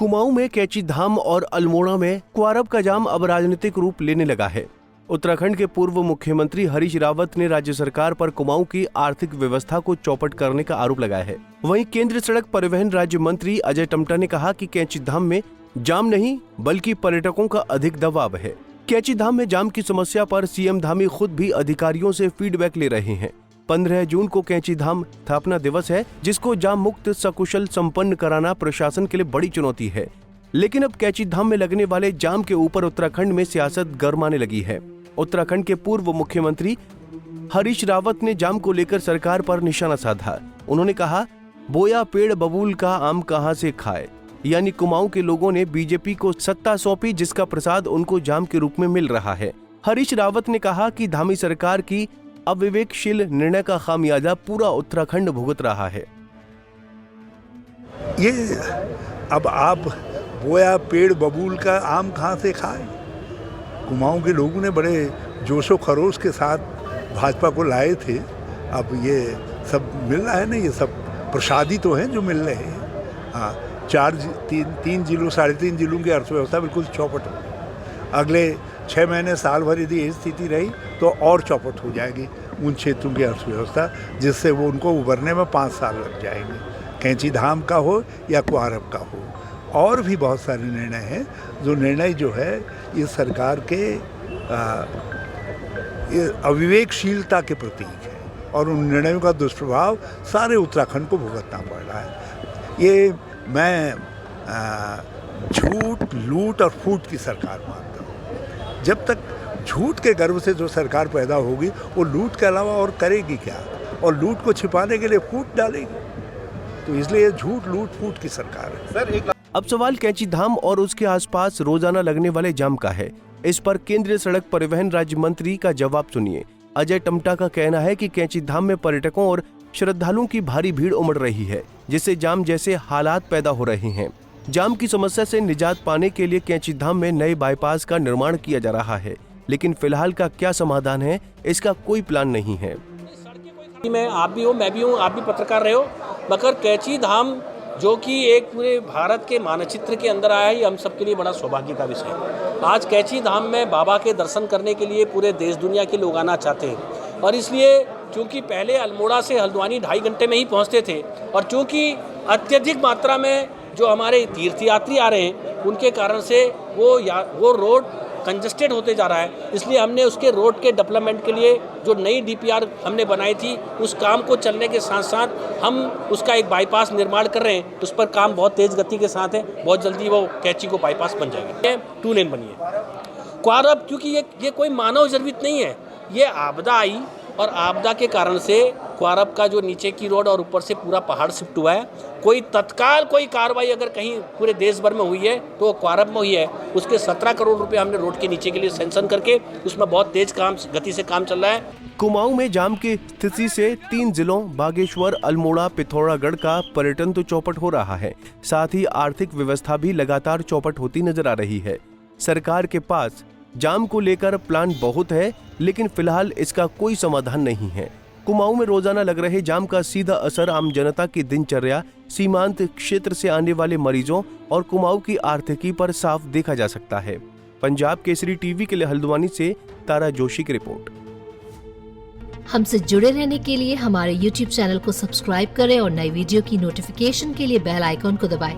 कुमाऊं में कैची धाम और अल्मोड़ा में क्वारब का जाम अब राजनीतिक रूप लेने लगा है। उत्तराखंड के पूर्व मुख्यमंत्री हरीश रावत ने राज्य सरकार पर कुमाऊं की आर्थिक व्यवस्था को चौपट करने का आरोप लगाया है। वहीं केंद्रीय सड़क परिवहन राज्य मंत्री अजय टम्टा ने कहा कि कैची धाम में जाम नहीं बल्कि पर्यटकों का अधिक दबाव है। कैची धाम में जाम की समस्या पर सीएम धामी खुद भी अधिकारियों से फीडबैक ले रहे हैं। 15 जून को कैची धाम स्थापना दिवस है, जिसको जाम मुक्त सकुशल संपन्न कराना प्रशासन के लिए बड़ी चुनौती है। लेकिन अब कैची धाम में लगने वाले जाम के ऊपर उत्तराखंड में सियासत गरमाने लगी है। उत्तराखंड के पूर्व मुख्यमंत्री हरीश रावत ने जाम को लेकर सरकार पर निशाना साधा। उन्होंने कहा, बोया पेड़ बबूल का आम कहां से खाए, यानी कुमाऊं के लोगों ने बीजेपी को सत्ता सौंपी, जिसका प्रसाद उनको जाम के रूप में मिल रहा है। हरीश रावत ने कहा कि धामी सरकार की अविवेकशील निर्णय का खामियाजा पूरा उत्तराखंड भुगत रहा है। ये अब आप बोया पेड़ बबूल का आम कहाँ से खाए? कुमाऊं के लोगों ने बड़े जोशो खरोश के साथ भाजपा को लाए थे। अब ये सब मिल रहा है ना, ये सब प्रसादी तो हैं जो मिल रहे हैं। हाँ, 3 जिलों 3.5 जिलों की अर्थव्यवस्था बिल्कुल चौपट हो गई। अगले 6 महीने साल भर यदि ये स्थिति रही तो और चौपट हो जाएगी उन क्षेत्रों की अर्थव्यवस्था, जिससे वो उनको उभरने में 5 साल लग जाएंगे। कैंची धाम का हो या क्वारब का हो, और भी बहुत सारे निर्णय हैं जो निर्णय जो है इस सरकार के अविवेकशीलता के प्रतीक है, और उन निर्णयों का दुष्प्रभाव सारे उत्तराखंड को भुगतना पड़ रहा है। ये मैं झूठ, लूट और फूट की सरकार मानता हूँ। जब तक झूठ के गर्व से जो सरकार पैदा होगी वो लूट के अलावा और करेगी क्या, और लूट को छिपाने के लिए फूट डालेगी। तो इसलिए झूठ, लूट, फूट की सरकार है। सर, अब सवाल कैची धाम और उसके आसपास रोजाना लगने वाले जाम का है। इस पर केंद्रीय सड़क परिवहन राज्य मंत्री का जवाब सुनिए। अजय टम्टा का कहना है कि कैची धाम में पर्यटकों और श्रद्धालुओं की भारी भीड़ उमड़ रही है, जिससे जाम जैसे हालात पैदा हो रहे हैं। जाम की समस्या से निजात पाने के लिए कैची धाम में नए बाईपास का निर्माण किया जा रहा है, लेकिन फिलहाल का क्या समाधान है, इसका कोई प्लान नहीं है। मैं आप भी हो, मैं भी हूँ, आप भी पत्रकार रहे हो, मगर कैची धाम जो कि एक पूरे भारत के मानचित्र के अंदर आया है, हम सबके लिए बड़ा सौभाग्य का विषय है। आज कैची धाम में बाबा के दर्शन करने के लिए पूरे देश दुनिया के लोग आना चाहते हैं, और इसलिए चूँकि पहले अल्मोड़ा से हल्द्वानी 2.5 घंटे में ही पहुँचते थे, और चूँकि अत्यधिक मात्रा में जो हमारे तीर्थयात्री आ रहे हैं उनके कारण से वो रोड कंजस्टेड होते जा रहा है। इसलिए हमने उसके रोड के डेवलपमेंट के लिए जो नई DPR हमने बनाई थी, उस काम को चलने के साथ साथ हम उसका एक बाईपास निर्माण कर रहे हैं। उस पर काम बहुत तेज़ गति के साथ है, बहुत जल्दी वो कैची को बाईपास बन जाएगा। 2 लेन बनी है। क्वारब क्योंकि ये कोई मानव निर्मित नहीं है, ये आपदा आई, और आपदा के कारण से क्वारब का जो नीचे की रोड और ऊपर से पूरा पहाड़ शिफ्ट हुआ है। कोई तत्काल कोई कार्रवाई अगर कहीं पूरे देश भर में हुई है तो वो क्वारब में हुई है। उसके 17 करोड़ रुपए हमने रोड के नीचे के लिए सैंक्शन करके उसमें बहुत तेज गति से काम चल रहा है। कुमाऊं में जाम की स्थिति से 3 जिलों बागेश्वर, अल्मोड़ा, पिथौरागढ़ का पर्यटन तो चौपट हो रहा है, साथ ही आर्थिक व्यवस्था भी लगातार चौपट होती नजर आ रही है। सरकार के पास जाम को लेकर प्लान बहुत है, लेकिन फिलहाल इसका कोई समाधान नहीं है। कुमाऊं में रोजाना लग रहे जाम का सीधा असर आम जनता की दिनचर्या, सीमांत क्षेत्र से आने वाले मरीजों और कुमाऊं की आर्थिकी पर साफ देखा जा सकता है। पंजाब केसरी टीवी के लिए हल्द्वानी से तारा जोशी की रिपोर्ट। हमसे जुड़े रहने के लिए हमारे YouTube चैनल को सब्सक्राइब करें और नई वीडियो की नोटिफिकेशन के लिए बेल आइकॉन को दबाएं।